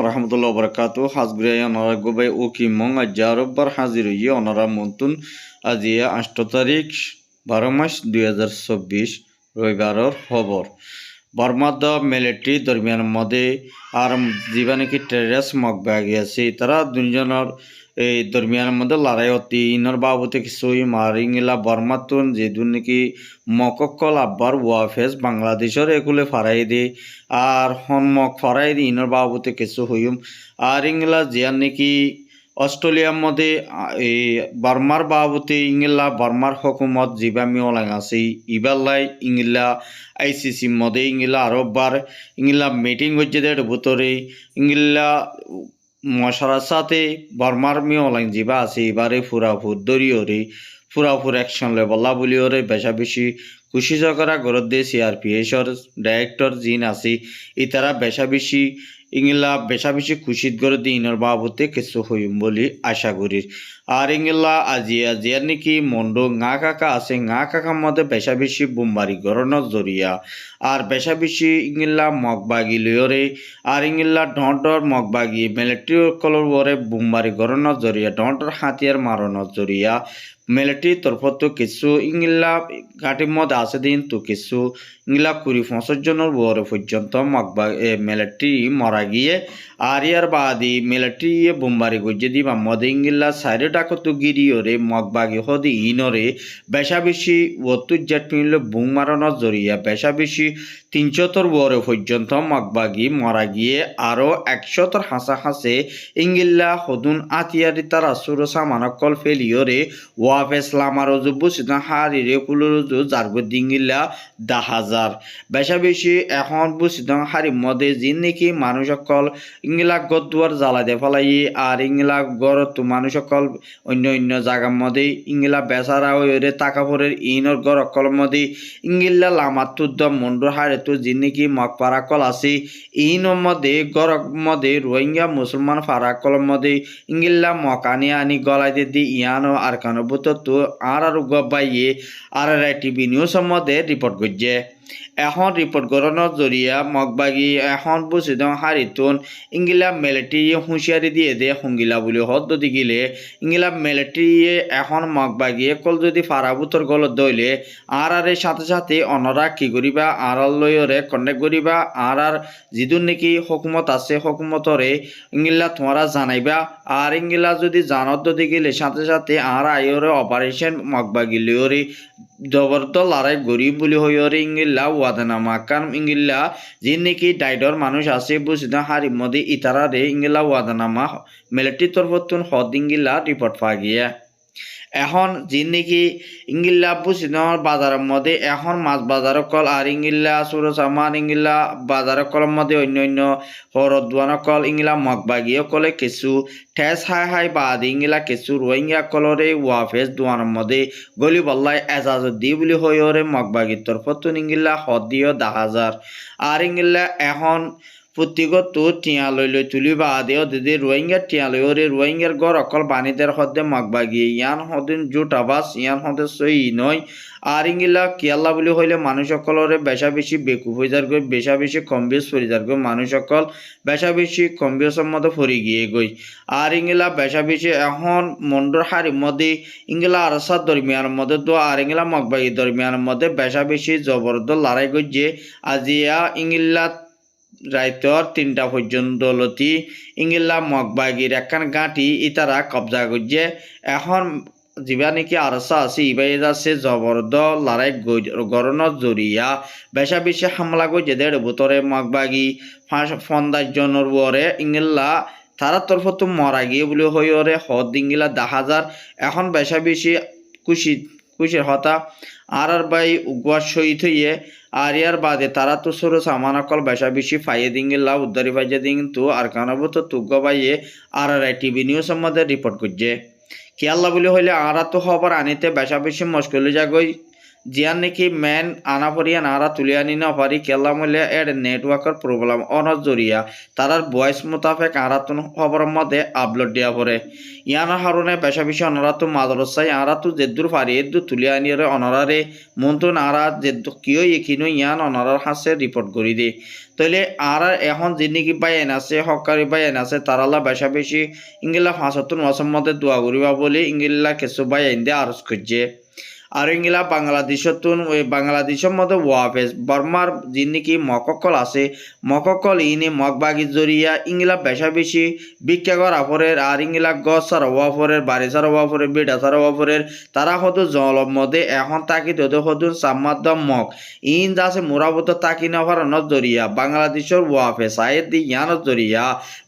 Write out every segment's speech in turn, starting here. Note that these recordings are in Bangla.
warahmatullahi wabarakatuh. Hasbiraya onara gobai oki mong ajarobbar হাজির হইয়ে onara মন্তুন আজিয়ে 8 তারিখ 12 মাস 2024 রবিবারের খবর। বর্মাদ মিলিটারি দরমিয়ান মধ্যে আর জীবনে কি টেররিস্ট মগবাগি আছে তারা দুজনের এই দরমিয়ান মধ্যে লড়াই হতি ইনর বাবুতে কিছু মারিংলা বর্মাতুন যে দুর্নীতি মককল আব্বার ওয়াফেস বাংলাদেশের এগুলো ফারাই দে আর হনমক ফারাই দি ইনর বাবুতে কিছু হইম আর ইংলা জিয়ান নাকি অস্ট্রেলিয়ার মধ্যে এই বার্মার বাবুতে ইংলা বার্মার হকুমত জিবামি ওলাং আছে ইবাল্লাই ইংলা আইসিসি মধ্যে ইংলা আরববার ইংলা মিটিং হচ্ছে দেড় ভিতরে ইংলা মশারার সাথে বর্মার মিওলাং জিবা আছে এবারে ফুরাফুর দরিয়রে ফুরাফুর অ্যাকশন লেবলা বলিওরে বেশা বেশি খুশি জগরা গরত দিয়ে সিআরপিএসর ডাইরেক্টর জিন আছে ইতারা বেশা বেশি ইংলা বেশা বেশি খুশিত গরত দিয়ে ইনর বাবুতে কিছু হইম বলি আশা করি আর ইংলা আজিয়ার নাকি মন্ডো ngা কাকা আছে ngা কাকার মধ্যে বেশা বেশি বোমবারি গরনের জরিয়া আর বেশা বেশি ইংলা মগবাগি লইরে আর ইংলা ডন্টর মগবাগি মিলিটারি কলর ওরে বোমবারি গরনের জরিয়া ডন্টর হাতিয়ার মারনের জরিয়া মিলিটারি তরফত কিছু ইংলা ঘাটির মধ্যে আছে দিন তো কিছু ইংলা 20-25 জনের ওরে পর্যন্ত মগবাগ মিলিটারি মরা গিয়ে আর ইয়ার বাদি মিলিটারি বোমবারি গজে দিবা মধ্যে ইংলা সাইডে ডাকতো গিরিওরে মগবাগি হদি ইনরে বেশা বেশি ওতুর জেট মিললে বুম মারানোর জরিয়া বেশা বেশি 300 ওরে পর্যন্ত মগবাগি মরা গিয়ে আরো 100 হাসে ইংলা হদুন আতিয়ারি তারা সুরসা মানকল ফেলিওরে ওয়াফেস লামারো জুবু সিনা হারিরে কুলুরুজু জারগো দিঙ্গিলা 10,000 বেশা বেশি এখন বুসিদং হারি মধ্যে জিন নাকি মানুষ সকল ইংলা গদুয়ার জ্বালা দে ফেলাই আর ইংলা গড়ত মানুষ সকল অন্য জায়গার মধ্যে ইংলা বেচারা ওরে টাকাপুরের ইনর গড় অকল মধ্যে ইংলা লামাতুদ্দ মন্ডুর হারে তো জিন নাকি মগ পারাকল আছে ইনর মধ্যে গড় মধ্যে রোহিঙ্গা মুসলমান ফারাকল মধ্যে ইংলা মকানি আনি গলায় দি ইয়ানো আর কানবুত তো আর গবাইয়ে আর টিভি নিউজের মধ্যে রিপোর্ট করছে এখন রিপোর্ট করানোর জরিয়া মগবাগি এখন বুঝিদ হারিতুন ইংলা মিলিটারি হুঁশিয়ারি দিয়ে দে হুঙ্গিলা বলে হদ দি গিলে ইংলা মিলিটারি এখন মগবাগি কল যদি ফারাবুতর গল দইলে আর সাথে সাথে অনরা কি করিবা আর লয়রে কন্টেক্ট করিবা আর যিদুর নাকি হকুমত আছে হকুমতরে ইংলা তোমরা জানাইবা আর ইংলা যদি জানত দি গিলে সাথে সাথে আর আইরে অপারেশন মগবাগি লয়রে জবরদস্ত লড়াই গরিব বলি হইরে ইংলা ওয়াদানামা কারণ ইংলা যে নাকি ডাইডর মানুষ আছে বুঝিদ হারি মধ্যে ইতারা রে ইংলা ওয়াদানামা মিলিটারি তরফতুন হদ ইংলা রিপোর্ট পা গিয়া এখন যে নাকি ইংলা বুঝিদ বাজারের মধ্যে এখন মাছ বাজার কল আর ইংলা সুরসামান ইংলা বাজার কলের মধ্যে অন্য হরদুয়ান কল ইংলা মগবাগিয়ে কলে কিছু ঠেস হাই বাদ ইংলা কিছু রোহিঙ্গা কলরে ওয়াফেস দুয়ানের মধ্যে গলি বল্লাই এজাজত দি বলি হইরে মগবাগির তরফতুন ইংলা হদ দিও 10,000 আর ইংলা এখন প্রত্যেকত টিয়া লই তুলি বাদেও দিদি রোহিঙ্গার টিয়া লই ওরে রোহিঙ্গার গড় অকল বাণীদের হদ্দে মগবাগি ইয়ান হদিন জুট আবাস ইয়ান হদে সই নয় আর ইংলা কিয়াল্লা বলি হইলে মানুষ সকলরে বেশা বেশি বেকুফ হয়ে যার গই বেশা বেশি কম্বিয়স ফরি যার গই মানুষ সকল বেশা বেশি কম্বিয়সের মধ্যে ফরি গিয়ে গই আর ইংলা বেশা বেশি এখন মন্ডর হারির মধ্যে ইংলা আরসার দরমিয়ানের মধ্যে তো আর ইংলা মগবাগি দরমিয়ানের মধ্যে বেশা বেশি জবরদস্ত লড়াই গই আজিয়া ইংলা রাইতর 3টা পর্যন্ত লতি ইংলা মগবাগির একখান গাঁটি ইতারা কবজা করছে এখন যিবা নাকি আরসা আছে ইবাই যাচ্ছে জবরদস্ত লড়াই গরনের জরিয়া বেশা বেশি হামলা করছে দেড় ভিতরে মগবাগি 50 জনের ওরে ইংলা তারা তরফত মরা গিয়ে বলে হই ওরে হদ ইংলা 10,000 এখন বেশা বেশি খুশির হতা আর বাই উগুয়া শহীদ হইয়ে আর ইয়ার বাদে তারা তো সরু সামানকল বেশা বেশি ফাইয়ে দিঙ্গিল্লা উদ্ধারি ফাইজে দিন তো আর কানবত তুগ্গ বাইয়ে আর টিভি নিউজের মধ্যে রিপোর্ট করছে কি আল্লাহ বলে হইলে আর তো খবর আনিতে বেশা বেশি মুশকিল যাগই জিয়ান নাকি মেন আনা পরিয়া নারা তুলে আনি না পারি কেলা মূল্যে এর নেটওয়ার্কের প্রবলেম অনর জরিয়া তারার ভয়েস মোতাবেক আরাতুন খবরের মধ্যে আপলোড দেওয়া পড়ে ইয়ানা হারুনে পেশা বেশি অনারাতু মাদ্রাসায় আরাতু জেদ্দুর পারি এদ্দু তুলে আনিয়ে অনারারে মন্তুন আরা জেদ্দু কিয় ইকিনো ইয়ান অনারার হাসে রিপোর্ট করি দে তাহলে আর এখন যিনি বাইন আছে হকারি বাইন আছে তারালা বেশা বেশি ইংলা 75 মাসের মধ্যে দোয়া করিবা বলে ইংলা কিছু বাইন দিয়ে আরজ করছে আর ইংলা বাংলাদেশতুন ওই বাংলাদেশের মধ্যে ওয়াফেস বর্মার যিনি কি মককল আছে মককল ইনি মগবাগি জরিয়া ইংলা বেশা বেশি ভিক্ষা করা ফরের আর ইংলা গছ সার ওয়াফরের বাড়ি সার ওয়াফরের বেডা সার ওয়াফরের তারা হতো জলর মধ্যে এখন তাকি তোদের হতো সাম্মাদম মগ ইন যাচ্ছে মোরাবত তাকি নফার জরিয়া বাংলাদেশের ওয়াফেস আয়ের দি ইয়ান জরিয়া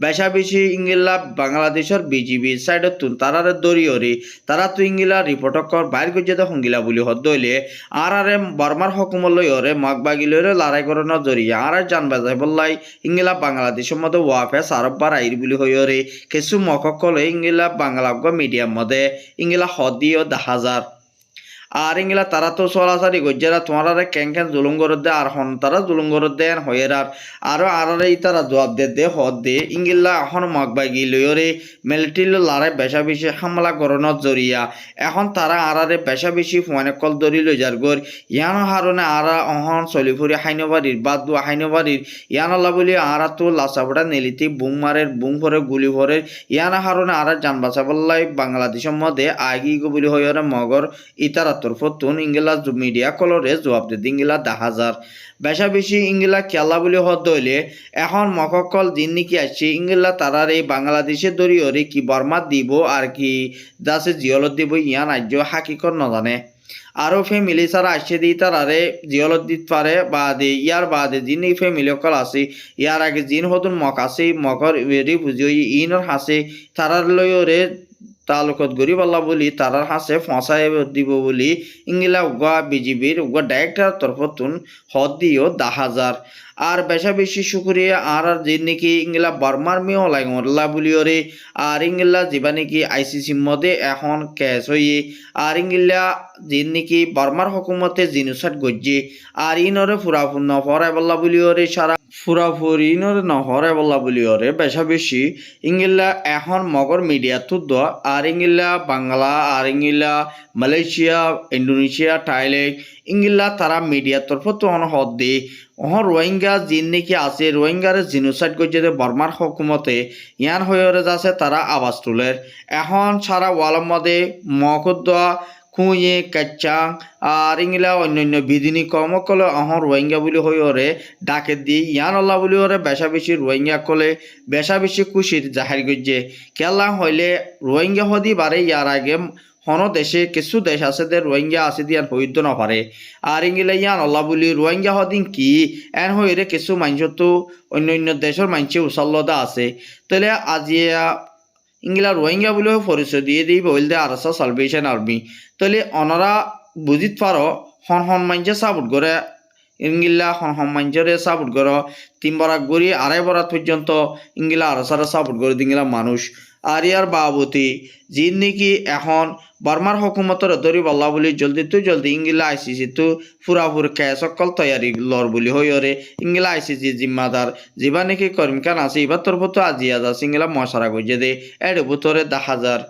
বেশা বেশি ইংলা বাংলাদেশের বিজিবি সাইডত তুন তারারে দরিয়রি তারা তো ইংলা রিপোর্টকর বাইর করছে তো গিলা বলি হদ্দইলে আর বর্মার হকুমত লইরে মগবাগি লইরে লড়াই করানোর জরিয়া আর জানবা যাই বললাই ইংলা বাংলাদেশের মধ্যে ওয়াফেস আরববার আইর বলি হইরে কিছু মককলে ইংলা বাংলা মিডিয়াম মধ্যে ইংলা হদিও 10,000 আর ইংলা তারা তো চলাচারি গজ্জারা তোমার কেন জুলুম করে দে আর হন তারা জুলুম করে দেন হয়ের আর তারা জবাব দে হদ দে ইংলা এখন মগবাগি লইরে মিলিটারি লড়াই বেশা বেশি হামলা করানোর জরিয়া এখন তারা আরারে বেশা বেশি ফোনে কল ধরি লই যার গর ইয়ান হারনে আরা অহন চলিফুরি হাইনবাড়ির বাদ দু হাইনবাড়ির ইয়ান আল্লাহ বলি আরা তো লাচাবড়া নেলিতি বুম মারের বুম ভরে গুলি ভরে ইয়ান হারনে আরা জান বাঁচাবল্লাই বাংলাদেশের মধ্যে আগি বলি হইরে মগর ইতারা তরফতুন ইংলা মিডিয়া কলরে জবাব দিয়ে ইংলা 10,000 বেশা বেশি ইংলা খেলা বলে হইলে এখন মককল দিন নাকি আসছে ইংলা তারার এই বাংলাদেশের দরিয়রে কি বর্মা দিব আর কি দাসে জিয়লত দিব ইয়ান আর্য হাকিকর নজানে আরও ফ্যামিলি ছাড়া আসছে দিই তারারে জিয়লত দিতে পারে বাদে ইয়ার বাদে যিন ফ্যামিলি সকল আছে ইয়ার আগে যিন হতুন মক আছে মকর রি বুঝিও ইনর হাসে তারার লয়রে তালুকত গরিব আল্লাহ বলি তারার হাসে ফসাই দিব বলি ইংলা উগা বিজিবির উগা ডাইরেক্টর তরফতুন হদ দিও 10,000 আর বেশা বেশি শুক্রিয়া আর যে নাকি ইংলা বর্মার মেয়ে লাইলা বলিওরে আর ইংলা যেবা নাকি আইসিসি মধ্যে এখন কেস হয়ে আর ইংলা যে নাকি বর্মার হকুমতে জিনুসাট গজ্জে আর ইনরে ফুরাফুর নফরাই বল্লা বলিওরে সারা ফুরাফুর ইনরে নহরাই বল্লা বলিওরে বেশা বেশি ইংলা এখন মগর মিডিয়া তুদ আর ইংলা বাংলা আর ইংলা মালয়েশিয়া ইন্দোনেশিয়া থাইল্যান্ড ইংলা তারা মিডিয়ার তরফত হদ দে রোহিঙ্গা যিন নাকি আছে রোহিঙ্গারে জিনোসাইড করছে বর্মার হকুমতে ইয়ান হয়ে যাচ্ছে তারা আওয়াজ তুলের এখন সারা ওয়ালের মধ্যে মকদ্দোয়া খুঁয়ে কাচ্চাং আর ইংলা অন্যান্য বিধিনী কর্মকলে রোহিঙ্গা বলি হয়ে ডাকে দিয়ে ইয়ান আল্লাহ বলি হরে বেশা বেশি রোহিঙ্গা কলে বেশা বেশি খুশির জাহির করছে কেলা হইলে রোহিঙ্গা হদি বারে ইয়ার আগে হন দেশে কিছু দেশ আছে যে রোহিঙ্গা আছে দিয়ান হইত না পারে আর ইংলা ইয়ান আল্লাহ বলি রোহিঙ্গা হদিন কি এন হইরে কিছু মানুষ তো অন্য দেশের মানুষে উসাল্লদা আছে তাহলে আজিয়া ইংলা রোহিঙ্গা বলে পরিচয় দিয়ে দিই বলতে আরসা সালভেশন আর্মি তাহলে অনারা বুঝিত পারো হন মানুষে সাপোর্ট করে ইংলা হন মানুষরে সাপোর্ট করো 3 বরাক গড়ি 2.5 বরাত পর্যন্ত ইংলা আরসারা সাপোর্ট করে দিংলা মানুষ আর ইয়ার বাবতি যিন নাকি এখন বর্মার হকুমতর ধরি বল্লা বলি জলদি তো জলদি ইংলা আইসিসি তো ফুরাফুর খেয়ে সকল তৈয়ারি লর বলি হইরে ইংলা আইসিসি জিম্মাদার যিবা নাকি কর্মকান আছে এবার তোর তো আজিয়া যাচ্ছে ইংলা মশারা গজে দে এর ভিতরে 10,000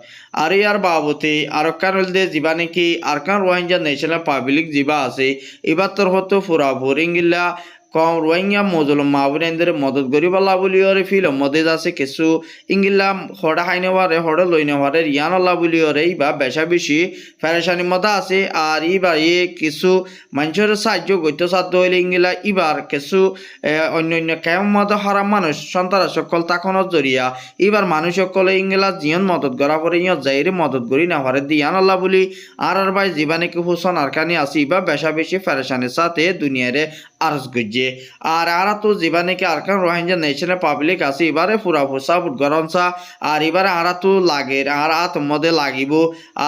আর ইয়ার বাবতি আরকান হলদে যিবা নাকি আরকান রোহিঙ্গা ন্যাশনাল পাবলিক যিবা আছে এবার তোর হতো ফুরাফুর ইংলা কম রোহিঙ্গা মজলুম মাহবুরেন্দ্র মদত করি বলা বলি ওরে ফিল্ম মধ্যে আছে কিছু ইংলা হড়া খাই নেওয়ারে হড়ে লই নেওয়ারে ইয়ান আল্লাহ বলি ওরে বা বেশা বেশি ফেরেশানি মতো আছে আর ইবার কিছু মানুষের সাহায্য করতে সাধ্য হইলে ইংলা ইবার কিছু অন্য কেমন মতো হারাম মানুষ সন্তান সকল তাকনের জরিয়া এবার মানুষ সকলে ইংলা জিয়ন মদত করা পরে ইয়ত যাইরে মদত করি না হরে দিয়ান আল্লাহ বলি আর ভাই জীবানে কি হুসন আর কানি আসি বা বেশা বেশি ফেরেশানির সাথে দুনিয়ারে আরজ গজ্জে করছে আর তো জীবানিকে আরকান রোহিঙ্গা ন্যাশনাল পাবলিক আছে এবারে পুরা ফুসা ফুটগরনসা আর এবারে তো লাগে আর মধ্যে লাগিব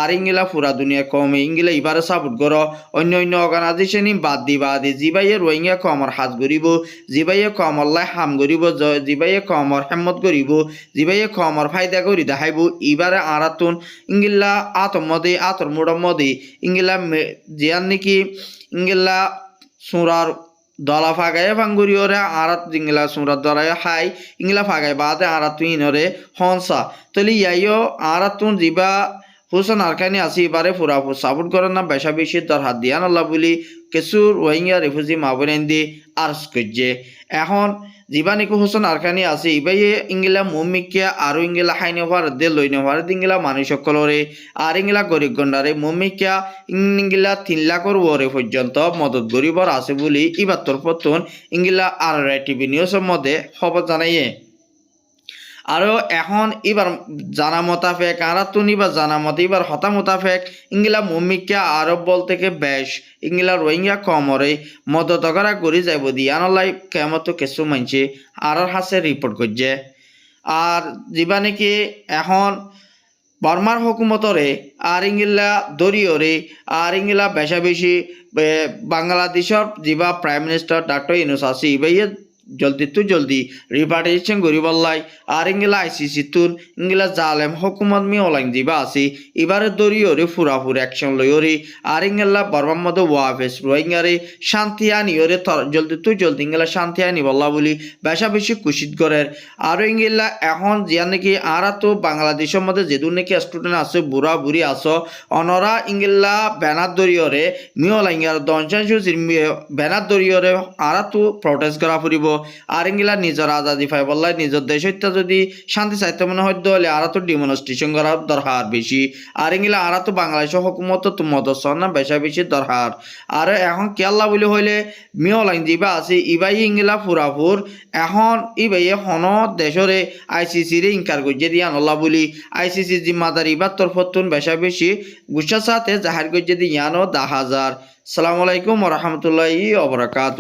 আর ইংলা পুরা দুনিয়া কমে ইংলা এবারে সাপোর্ট করো অন্য অর্গানাইজেশন বাদ দি জিবাইয়ে রোহিঙ্গা কমর হাত গরিব জিবাইয়ে কমল্লাই হাম গরিব জিবাইয়ে কমর হেম্মত গরিব জিবাইয়ে কমর ফায়দা করি দেখাইব এবারে তুন ইংলা মধ্যে আতর মোড়র মধ্যে ইংলা জিয়ান নাকি ইংলা সুরার দলা ফাগায় ভাঙ্গুরি ওরে ইংলা সুরার দরায় হাই ইংলা ফাগায় বাদে তুই ইনরে হনসা তলি ইয়াইও তুন জিবা হুসেন আরকানি আসি এবারে পুরা সাপোর্ট করেন না বেশা বেশি দর হাত দিয়ান আল্লাহ বলি কিছু রোহিঙ্গা রিফিউজি মাবরেন দি আর্জ করছে এখন জীবানিকু হুসেন আরকানি আছে ইবাইয়ে ইংলা মুমিকে আর ইংলা হাইনে ভার দে লইনে ভার ইংলা মানুষ সকলরে আর ইংলা গরিব গন্ডারে মুমিকা ইংলা 3 লাখর ওরে পর্যন্ত মদত গরিবর আছে বলি ইবাত্তর পতন ইংলা আর টিভি নিউজের মধ্যে খবর জানাইয়ে আরও এখন এবার জানা মোতাফেক তুন এবার জানা মতে এবার হতা মোতাফেক ইংলা মুমিকা আরব বল থেকে বেশ ইংলা রোহিঙ্গা কমরে মদত করা করি যাইব দিয়ানলাই কেমত কিছু মানছে আর হাসে রিপোর্ট করছে আর যিবা নাকি এখন বর্মার হুকুমতরে আর ইংলা দরিয়রে আর ইংলা বেশা বেশি বাংলাদেশের যিবা প্রাইম মিনিস্টার ডক্টর ইউনূস আছে ইবাইয়ে জলদি রিপার্টিশন গরিবল্লাই আর ইংলা আইসিসি তুন ইংলা জালেম হুকুমত মি ওলাইন দিবা আছে এবারে দরিয়রে ফুরাফুর অ্যাকশন লইরে আর ইংলা বর্মার মধ্যে ওয়াফেস রোহিঙ্গারে শান্তি আনিওরে জলদি ইংলা শান্তি আনি বল্লা বলি বেশা বেশি কুশিত করের আর ইংলা এখন জিয়া নাকি তো বাংলাদেশের মধ্যে যেদুর নাকি স্টুডেন্ট আছে বুড়া বুড়ি আছো অনরা ইংলা ব্যানার দরিয়রে মিওলাইঙ্গার দনশান সুচির ব্যানার দরিয়রে তো প্রটেস্ট করা ফুরিব আর ইংলা নিজের আজাদি পাই বললাই নিজের দেশ যদি শান্তি চাইতে মনে হয় হলে তো ডিমনস্ট্রেশন করার দরকার বেশি আর ইংলা তো বাংলাদেশের হুকুমত তো মদসর না বেশা বেশি দরকার আর এখন কেল্লা বলে হইলে মিওলাইন দিবা আছে ইবাই ইংলা ফুরাফুর এখন ইবাইয়ে হন দেশরে আইসিসি রে ইনকার করছে দিয়ান আল্লাহ বলি আইসিসি জিম্মাদার ইবার তরফতুন বেশা বেশি গুসার সাথে জাহার করছে দিয়ানো 10,000 আসসালামু আলাইকুম ওয়া রাহমাতুল্লাহি ওয়া বারাকাতুহু।